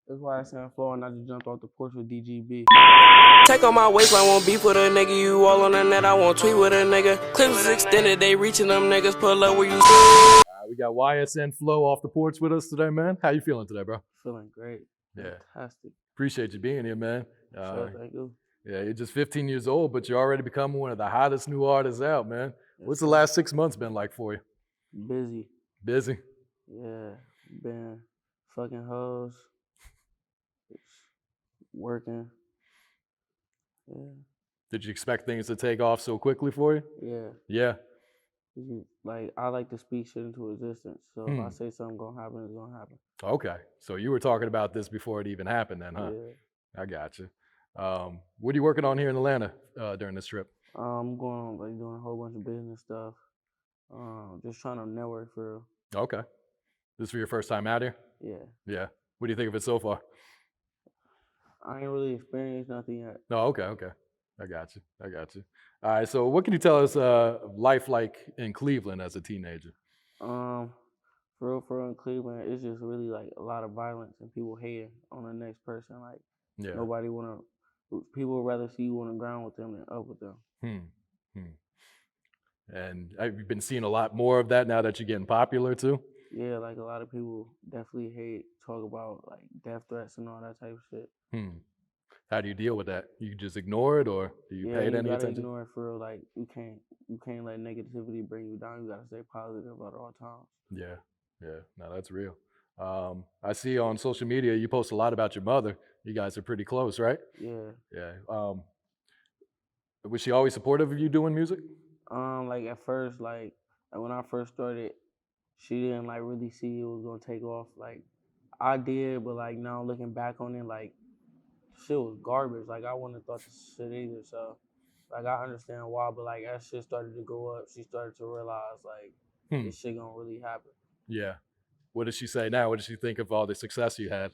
It's YSN Flow, and I just jumped off the porch with DGB. Take on my waistline, won't beef with a nigga. You all on the net, I won't tweet with a nigga. Clips is extended, they reaching them niggas. Pull up where you. We got YSN Flow off the porch with us today, man. How you feeling today, bro? Feeling great. Yeah. Fantastic. Appreciate you being here, man. Sure, thank you. Yeah, you're just 15 years old, but you're already becoming one of the hottest new artists out, man. Yes, What's the sir. last 6 months been like for you? Busy. Busy? Yeah. Been fucking hoes. Working. Yeah. Did you expect things to take off so quickly for you? Yeah. Yeah. Like, I like to speak shit into existence. So if I say something gonna happen, it's gonna happen. Okay. So you were talking about this before it even happened then, huh? Yeah. I got you. What are you working on here in Atlanta during this trip? I'm going on, like, doing a whole bunch of business stuff. Just trying to network for real. Okay. This for your first time out here? Yeah. Yeah. What do you think of it so far? I ain't really experienced nothing yet. No, okay. I got you. All right, so what can you tell us of life like in Cleveland as a teenager? For real in Cleveland, it's just really like a lot of violence and people hating on the next person. Like, Yeah. nobody people would rather see you on the ground with them than up with them. And have you been seeing a lot more of that now that you're getting popular too? Yeah, like a lot of people definitely talk about like death threats and all that type of shit. How do you deal with that? You just ignore it, or do you pay it any you gotta attention? ignore it for real. Like, you can't let negativity bring you down. You gotta stay positive at all times. Yeah. No, that's real. I see on social media you post a lot about your mother. You guys are pretty close, right? Yeah. Was she always supportive of you doing music? Like at first, like when I first started, she didn't like really see it was gonna take off. Like, I did, but like now looking back on it, like, shit was garbage. Like, I wouldn't have thought this shit either. So like, I understand why, but like as shit started to go up, she started to realize like this shit gonna really happen. Yeah. What does she say now? What does she think of all the success you had?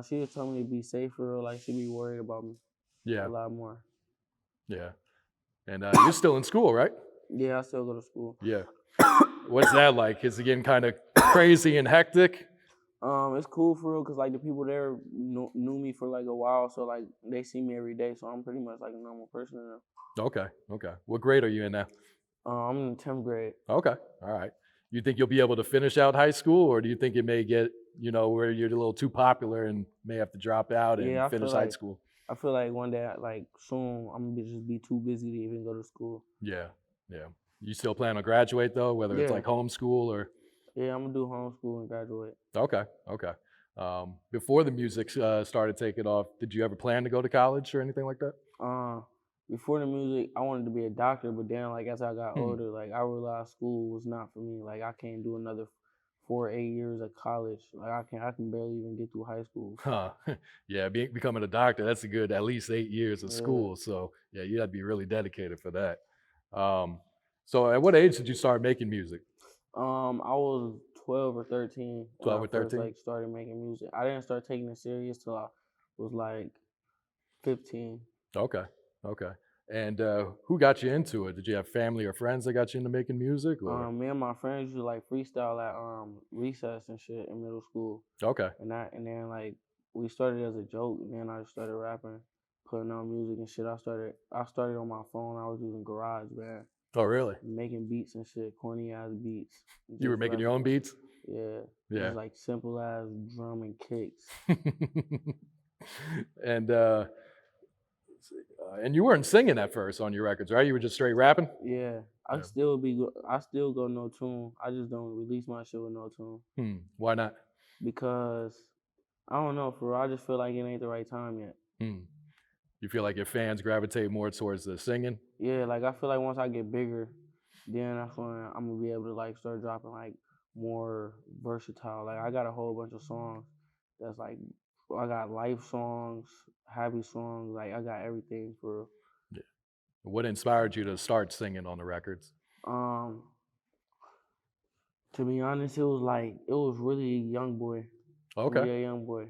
She just told me to be safer. Like, she be worried about me. Yeah. A lot more. Yeah. And you're still in school, right? Yeah, I still go to school. Yeah. What's that like? Is it getting kind of crazy and hectic? It's cool for real, cause like the people there knew me for like a while, so like they see me every day, so I'm pretty much like a normal person now. Okay. What grade are you in now? I'm in 10th grade. Okay. All right. You think you'll be able to finish out high school, or do you think it may get, where you're a little too popular and may have to drop out and finish high school? I feel like one day, like soon, I'm gonna just be too busy to even go to school. Yeah. You still plan on graduate though, whether it's like homeschool or? Yeah, I'm gonna do homeschool and graduate. Okay. Before the music started taking off, did you ever plan to go to college or anything like that? Before the music, I wanted to be a doctor, but then like as I got older, like I realized school was not for me. Like, I can't do another 4 or 8 years of college. Like, I can barely even get through high school. Yeah, becoming a doctor, that's a good at least 8 years of school. So yeah, you had to be really dedicated for that. So at what age did you start making music? I was 12 or 13. 12 or 13? First, like, started making music. I didn't start taking it serious till I was like 15. Okay. And who got you into it? Did you have family or friends that got you into making music? Or? Me and my friends used to like freestyle at recess and shit in middle school. Okay. And then like we started as a joke, and then I just started rapping, putting on music and shit. I started on my phone. I was using GarageBand. Oh, really? Making beats and shit, corny ass beats. You were making your own beats? Yeah. It was like simple ass drum and kicks. And you weren't singing at first on your records, right? You were just straight rapping? Yeah. I still go no tune. I just don't release my shit with no tune. Why not? Because I don't know, for real, I just feel like it ain't the right time yet. You feel like your fans gravitate more towards the singing? Yeah, like I feel like once I get bigger, then that's when I'm gonna be able to like start dropping like more versatile. Like, I got a whole bunch of songs that's like, I got life songs, happy songs, like I got everything for real. Yeah. What inspired you to start singing on the records? To be honest, it was really Youngboy. Okay. Yeah, Youngboy.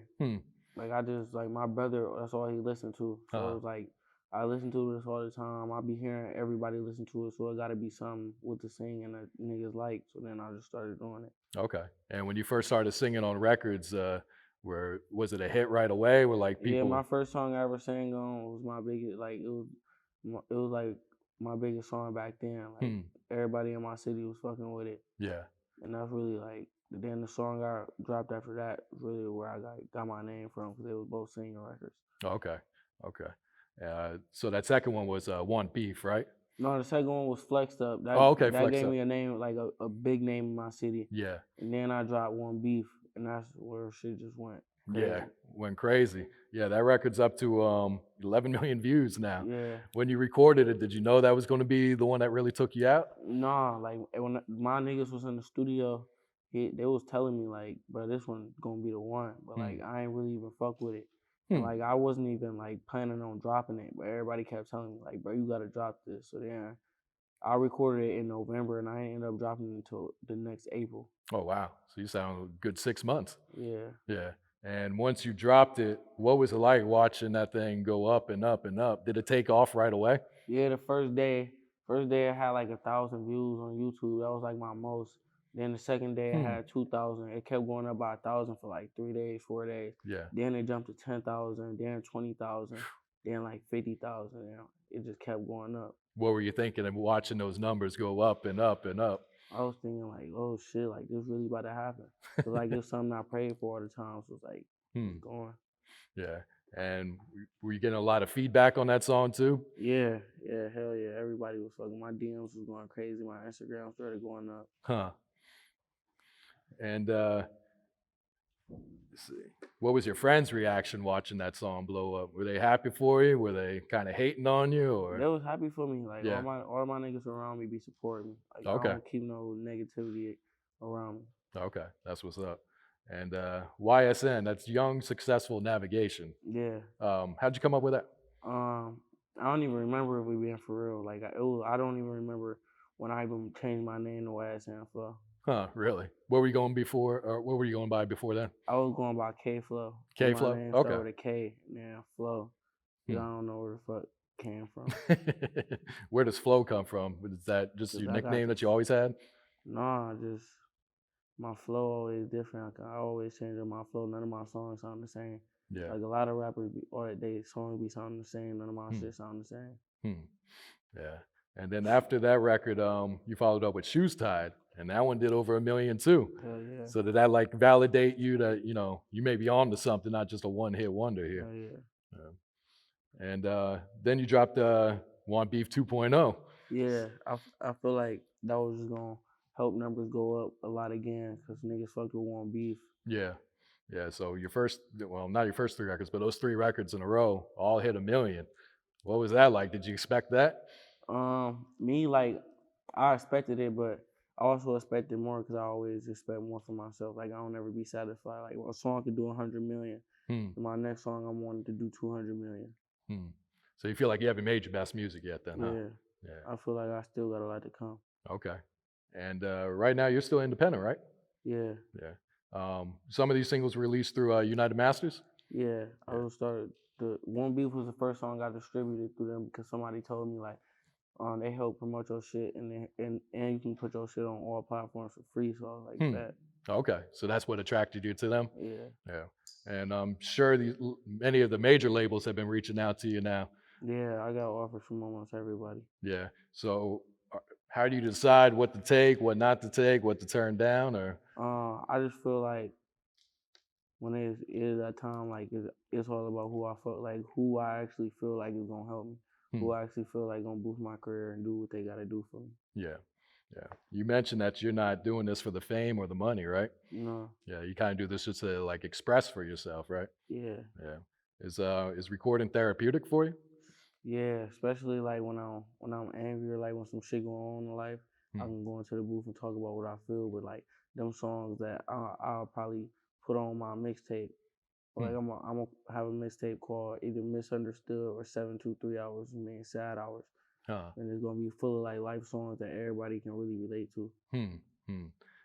Like, I just, like, my brother, that's all he listened to. So it was like, I listen to this all the time. I be hearing everybody listen to it, so it gotta be something with the singing that niggas like. So then I just started doing it. Okay. And when you first started singing on records, Where was it a hit right away? Where like Yeah, people? my first song I ever sang on was my biggest. Like it was like my biggest song back then. Like everybody in my city was fucking with it, Yeah. and that's really like. Then the song I dropped after that was really where I got my name from because they was both singing records. Okay. Okay. So that second one was One Beef, right? No, the second one was Flexed Up. Oh, okay, That Flex gave Up. me a name, like a big name in my city. Yeah. And then I dropped One Beef, and that's where shit just went crazy. Yeah, went crazy. Yeah, that record's up to 11 million views now. Yeah. When you recorded it, did you know that was going to be the one that really took you out? Nah, like when my niggas was in the studio, they was telling me like, bro, this one gonna be the one. But like I ain't really even fuck with it. And like I wasn't even like planning on dropping it, but everybody kept telling me like, bro, you gotta drop this. So then I recorded it in November, and I ended up dropping it until the next April. Oh wow! So you sound a good 6 months. Yeah. Yeah. And once you dropped it, what was it like watching that thing go up and up and up? Did it take off right away? Yeah, the first day it had like 1,000 views on YouTube. That was like my most. Then the second day it had 2,000. It kept going up by 1,000 for like 3 days, 4 days. Yeah. Then it jumped to 10,000. Then 20,000. Then like 50,000. It just kept going up. What were you thinking of watching those numbers go up and up and up? I was thinking like, oh shit, like this really about to happen. Cause like it's something I prayed for all the time. So it's like it's going. Yeah. And were you getting a lot of feedback on that song too? Yeah, hell yeah. Everybody was fucking. My DMs was going crazy. My Instagram started going up. Huh. And let's see. What was your friends' reaction watching that song blow up? Were they happy for you? Were they kind of hating on you, or? They was happy for me. Like Yeah. all my niggas around me be supporting me. Like Okay. I don't keep no negativity around me. Okay, that's what's up. And YSN, that's Young Successful Navigation. Yeah. How'd you come up with that? I don't even remember if we been for real. Like I don't even remember when I even changed my name to YSN Flow. Huh, really? What were you going before, or what were you going by before then? I was going by K Flow. K My Flow? name Okay. started with a K and then Flow. I don't know where the fuck came from. Where does Flow come from? Is that just your nickname that you always had? Nah, just my flow always different. I always change up my flow. None of my songs sound the same. Yeah. Like a lot of rappers, they songs be sounding the same. None of my shit sound the same. Yeah. And then after that record, you followed up with Shoes Tied, and that one did over 1 million too. Hell yeah. So did that like validate you that, you may be on to something, not just a one-hit wonder here? Hell yeah. And then you dropped Want Beef 2.0. Yeah, I feel like that was just gonna help numbers go up a lot again because niggas fucked with Want Beef. Yeah. Yeah. So your first, well, not your first 3 records, but those 3 records in a row all hit 1 million. What was that like? Did you expect that? Me, like, I expected it, but I also expected more because I always expect more from myself. Like, I don't ever be satisfied. Like, a song could do 100 million. My next song, I wanted to do 200 million. So you feel like you haven't made your best music yet then, huh? Yeah. I feel like I still got a lot to come. Okay. And right now you're still independent, right? Yeah. Yeah. Some of these singles were released through United Masters? Yeah. I was started, the One Beef was the first song I distributed through them because somebody told me like, they help promote your shit and you can put your shit on all platforms for free. So I was like, that. Okay, so that's what attracted you to them? Yeah. Yeah. And I'm sure many of the major labels have been reaching out to you now. Yeah, I got offers from almost everybody. Yeah. So how do you decide what to take, what not to take, what to turn down, or? I just feel like when it is that time, like it's all about who I feel like, who I actually feel like is gonna help me, who I actually feel like gonna boost my career and do what they gotta do for me. Yeah. Yeah. You mentioned that you're not doing this for the fame or the money, right? No. Yeah. You kind of do this just to like express for yourself, right? Yeah. Yeah. Is recording therapeutic for you? Yeah, especially like when I'm angry or like when some shit going on in life, I can go into the booth and talk about what I feel. But like them songs that I'll probably put on my mixtape. Like I'm gonna have a mixtape called either Misunderstood or 723 Hours, mean sad hours. And it's gonna be full of like life songs that everybody can really relate to.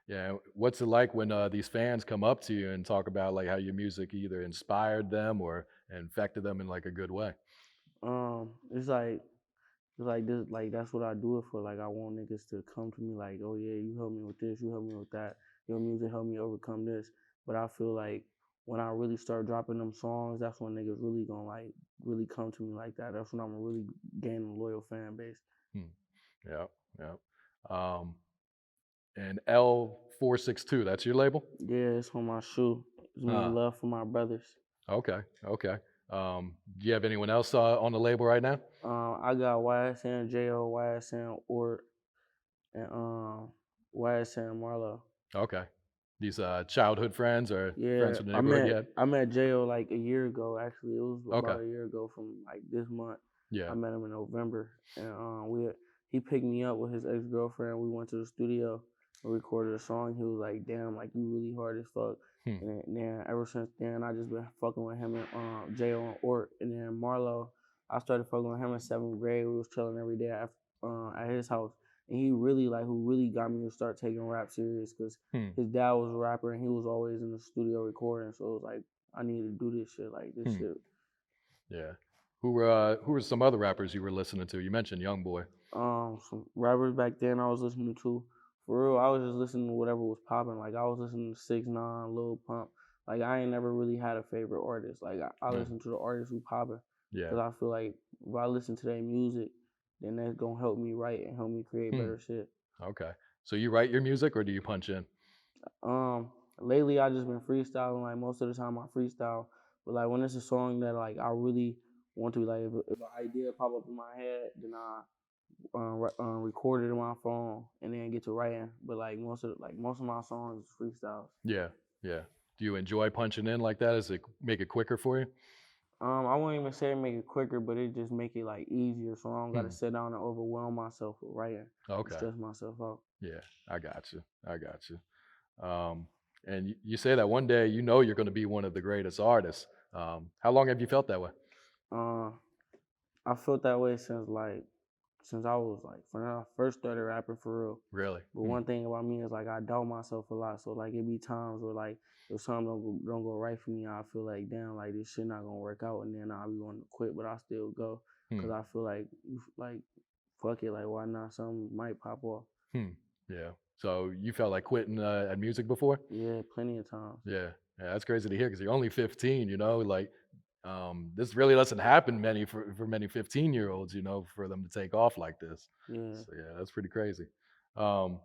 Yeah. What's it like when these fans come up to you and talk about like how your music either inspired them or infected them in like a good way? It's like this, like that's what I do it for. Like I want niggas to come to me like, oh yeah, you helped me with this, you helped me with that, your music helped me overcome this. But I feel like when I really start dropping them songs, that's when niggas really gonna like really come to me like that. That's when I'm really gaining a loyal fan base. Yeah, yeah. Um, and L462, that's your label? Yeah, it's on my shoe. It's me Huh. love for my brothers. Okay, okay. Do you have anyone else on the label right now? I got YSN Jo, YSN Ort, and YSN Marlo. Okay. These childhood friends or Yeah, friends from the I neighborhood met yet? I met Jo like a year ago. Actually, it was Okay. about a year ago from like this month. Yeah. I met him in November, and he picked me up with his ex girlfriend. We went to the studio and recorded a song. He was like, "Damn, like you really hard as fuck." Hmm. And then ever since then, I just been fucking with him and Jo and Ort, and then Marlo. I started fucking with him in 7th grade. We was chilling every day at his house, and he really like who really got me to start taking rap serious because Hmm. his dad was a rapper and he was always in the studio recording. So it was like I need to do this shit. Like this shit. Yeah. Who were some other rappers you were listening to? You mentioned Youngboy. Some rappers back then I was listening to. For real, I was just listening to whatever was popping. Like I was listening to 6ix9ine, Lil Pump. Like I ain't never really had a favorite artist. Like I Yeah. listen to the artists who popping Yeah. because I feel like if I listen to their music, then that's gonna help me write and help me create better shit. Okay. So you write your music or do you punch in? Lately I just been freestyling. Like most of the time I freestyle, but like when it's a song that like I really want to, like if an idea pop up in my head, then I record it in my phone and then get to writing. But like most of my songs is freestyles. Yeah. Yeah. Do you enjoy punching in like that? Does it make it quicker for you? I won't even say make it quicker, but it just make it like easier, so I don't gotta Hmm. sit down and overwhelm myself with writing and Okay. stress myself out. Yeah. I got you. I got you. And you say that one day you know you're going to be one of the greatest artists. How long have you felt that way? Uh, I felt that way since I was like when I first started rapping for real. Really? But one thing about me is like I doubt myself a lot. So like it be times where like if something don't go right for me, I feel like damn, like this shit not gonna work out, and then I'll be wanting to quit, but I still go because I feel like fuck it, like why not? Something might pop off. Yeah. So you felt like quitting at music before? Yeah, plenty of times. Yeah. Yeah. That's crazy to hear because you're only 15. Like this really doesn't happen for many 15-year-olds. For them to take off like this. Yeah, So yeah, that's pretty crazy. Um,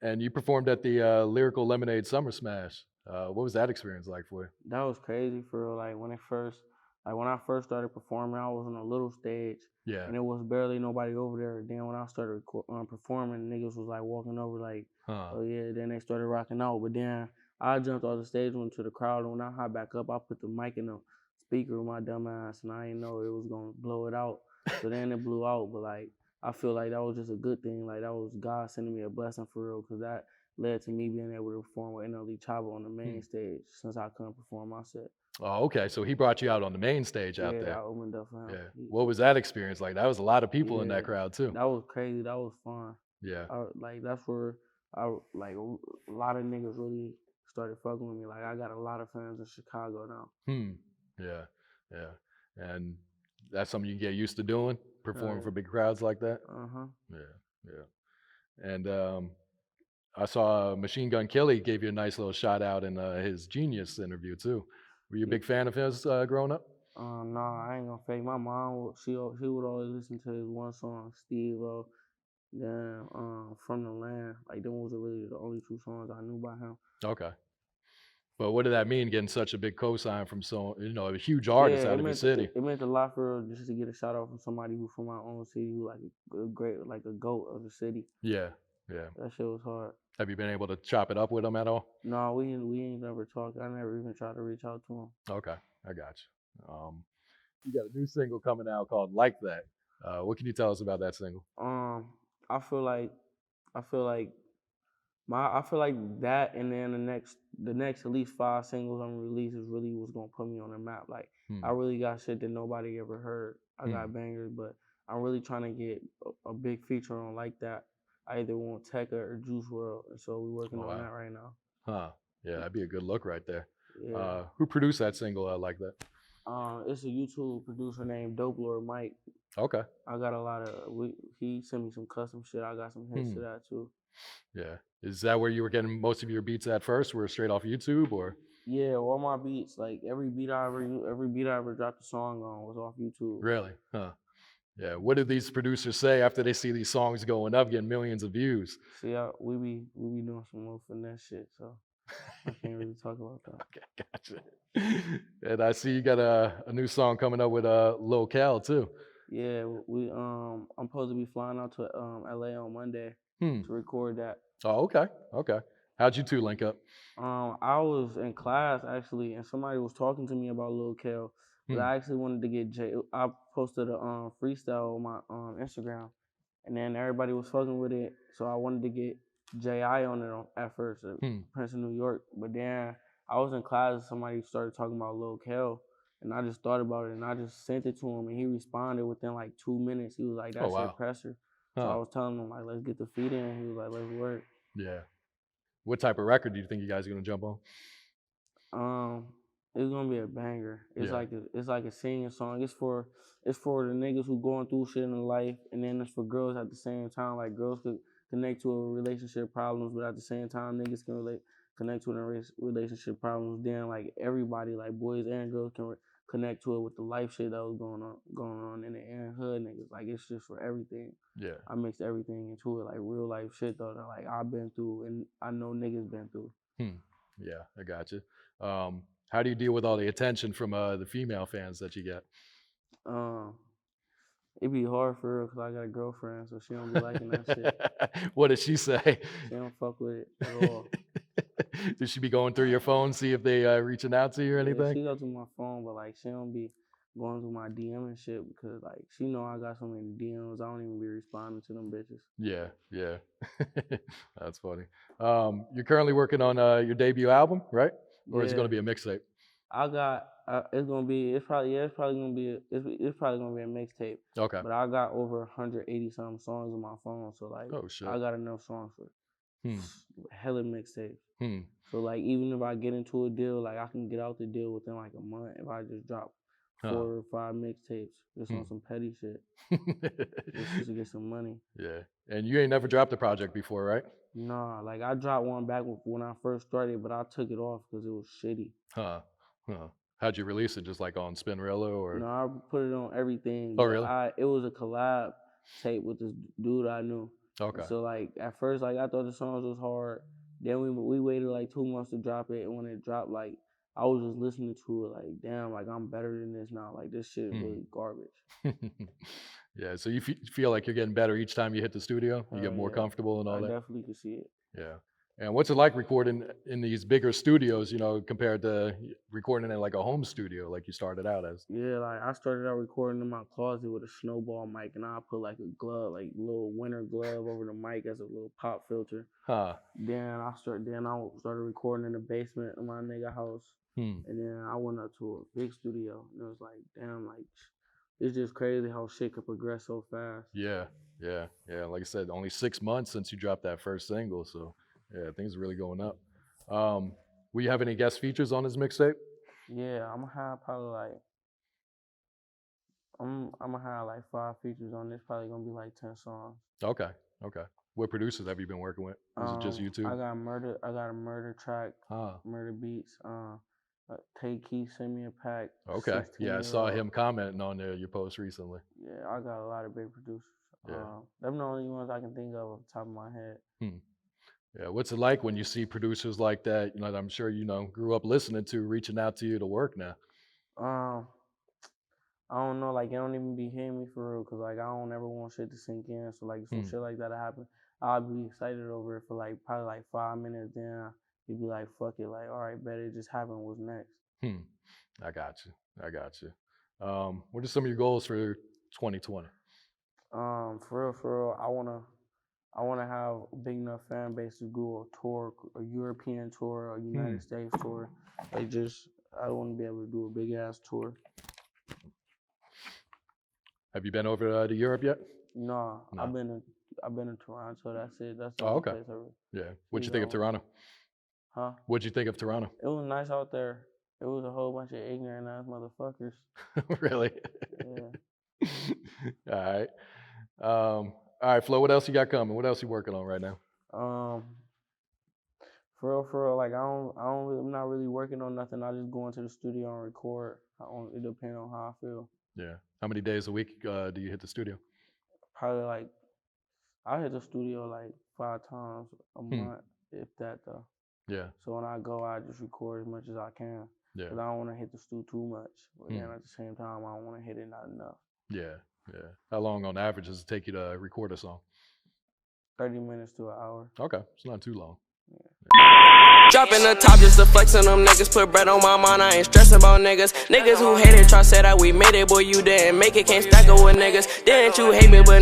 and you performed at the Lyrical Lemonade Summer Smash. What was that experience like for you? that was crazy for real. Like when I first started performing, I was on a little stage. Yeah. And it was barely nobody over there. Then when I started performing, niggas was like walking over like, Huh. oh yeah. Then they started rocking out. But then I jumped off the stage, went to the crowd, and when I hopped back up, I put the mic in the speaker with my dumb ass, and I didn't know it was gonna blow it out. So then it blew out. But like I feel like that was just a good thing. Like that was God sending me a blessing for real, because that led to me being able to perform with NLE Chopper on the main stage since I couldn't perform my set. Oh, okay. So he brought you out on the main stage out Yeah, I there. opened up for him. Yeah. What was that experience like? That was a lot of people in that crowd too. That was crazy. That was fun. Yeah. Like that's where I like a lot of niggas really started fucking with me. Like I got a lot of fans in Chicago now. Yeah. Yeah. And that's something you get used to doing, performing for big crowds like that. Yeah. Yeah. And I saw Machine Gun Kelly gave you a nice little shout out in his Genius interview too. Were you a big fan of his growing up? Nah, I ain't gonna fake. My mom, she would always listen to his one song, Steve-O, then From the Land. Like them was really the only two songs I knew by him. Okay. But what did that mean, getting such a big cosign from a huge artist out of your city? It meant a lot for real just to get a shout out from somebody who from my own city, who like a great, like a GOAT of the city. Yeah, yeah. That shit was hard. Have you been able to chop it up with him at all? No, we ain't never talked. I never even tried to reach out to him. Okay, I got you. You got a new single coming out called "Like That." What can you tell us about that single? I feel like that, and then the next at least 5 singles I'm gonna release is really what's gonna put me on the map. Like I really got shit that nobody ever heard. I got bangers, but I'm really trying to get a big feature on Like That. I either want Tekka or Juice WRLD, and so we're working on that right now. Huh? Yeah, that'd be a good look right there. Yeah. Who produced that single? Like That? It's a YouTube producer named Dope Lord Mike. Okay. I got a lot of he sent me some custom shit. I got some hits to that too. Yeah. Is that where you were getting most of your beats at first? Were it straight off YouTube or? Yeah, all my beats, like every beat I ever dropped a song on was off YouTube. Really? Huh. Yeah. What do these producers say after they see these songs going up, getting millions of views? See, we be doing some more finesse shit, so I can't really talk about that. Okay, gotcha. And I see you got a new song coming up with Lil Cal too. Yeah, I'm supposed to be flying out to LA on Monday Hmm. to record that. Oh, okay. Okay. How'd you two link up? I was in class actually, and somebody was talking to me about Lil Kel, but I actually wanted to get Jay. I posted a freestyle on my Instagram, and then everybody was fucking with it, so I wanted to get J.I. on it at first, Prince of New York. But then I was in class, and somebody started talking about Lil Kel, and I just thought about it, and I just sent it to him, and he responded within like 2 minutes. He was like, "That shit pressure." So I was telling him like, "Let's get the feed in." He was like, "Let's work." Yeah. What type of record do you think you guys are gonna jump on? It's gonna be a banger. It's Yeah. like a singing song. It's for the niggas who going through shit in life, and then it's for girls at the same time. Like girls could connect to a relationship problems, but at the same time, niggas can connect to the relationship problems. Then like everybody, like boys and girls, can connect to it with the life shit that was going on in the hood niggas. Like it's just for everything. Yeah. I mixed everything into it, like real life shit though, that like I've been through and I know niggas been through. Yeah, I got you. How do you deal with all the attention from the female fans that you get? It'd be hard for her because I got a girlfriend, so she don't be liking that shit. What does she say? She don't fuck with it at all. Does she be going through your phone, see if they reaching out to you or anything? She go through my phone, but like she don't be going through my DM and shit because like she know I got so many DMs. I don't even be responding to them bitches. Yeah, yeah. That's funny. You're currently working on your debut album, right? Or is it going to be a mixtape? I got it's probably gonna be a mixtape. Okay. But I got over 180 something songs on my phone, so like I got enough songs for hella mixtapes. So like even if I get into a deal, like I can get out the deal within like a month if I just drop 4 or 5 mixtapes just on some petty shit. just to get some money. Yeah. And you ain't never dropped a project before, right? Nah, like I dropped one back when I first started, but I took it off because it was shitty. How'd you release it? Just like on Spinrilla or? No, I put it on everything. Oh, really? It was a collab tape with this dude I knew. Okay. So like at first, like I thought the songs was hard. Then we waited like 2 months to drop it, and when it dropped, like I was just listening to it, like damn, like I'm better than this now. Like this shit is really garbage. Yeah. So you feel like you're getting better each time you hit the studio. You get more comfortable and all that. I definitely can see it. Yeah. And what's it like recording in these bigger studios, compared to recording in like a home studio like you started out as? Yeah, like I started out recording in my closet with a snowball mic, and I put like a glove, like little winter glove over the mic as a little pop filter. Then I started recording in the basement of my nigga house. And then I went up to a big studio, and it was like, damn, like it's just crazy how shit could progress so fast. Yeah. Like I said, only 6 months since you dropped that first single, so yeah, things are really going up. Will you have any guest features on this mixtape? Yeah, I'm gonna have probably like I'm gonna have like 5 features on this. Probably gonna be like 10 songs. Okay. What producers have you been working with? Is it just you two? I got Murda. I got a Murda track. Murda Beatz. Take Keith sent me a pack. Okay. Yeah, I saw him commenting on your post recently. Yeah, I got a lot of big producers. Them the only ones I can think of off the top of my head. Yeah, what's it like when you see producers like that, that I'm sure grew up listening to, reaching out to you to work now? I don't know, like it don't even be hitting me for real, cause like I don't ever want shit to sink in. So like some shit like that happen, I'll be excited over it for like probably like 5 minutes. Then you'd be like, fuck it, like all right, bet it just happened. What's next? I got you. What are some of your goals for 2020? For real, I wanna have a big enough fan base to do a tour, a European tour, a United States tour. Like I want to be able to do a big ass tour. Have you been over to Europe yet? No. I've been in Toronto. That's it. That's the only place ever. Yeah. What'd you think of Toronto? Huh? What'd you think of Toronto? It was nice out there. It was a whole bunch of ignorant ass motherfuckers. Really? Yeah. All right, Flo. What else you got coming? What else you working on right now? For real, like I'm not really working on nothing. I just go into the studio and record. It depends on how I feel. Yeah. How many days a week do you hit the studio? Probably like I hit the studio like 5 times a month, if that though. Yeah. So when I go, I just record as much as I can. Yeah. Cause I don't want to hit the studio too much, but then at the same time, I don't want to hit it not enough. Yeah. Yeah. How long on average does it take you to record a song? 30 minutes to an hour. Okay, it's not too long. Dropping the top just to flex on them niggas. Put bread on my mind, I ain't stressing about niggas. Niggas who hate it, try say that we made it, boy, you didn't make it. Can't stack up with niggas. Didn't you hate me, but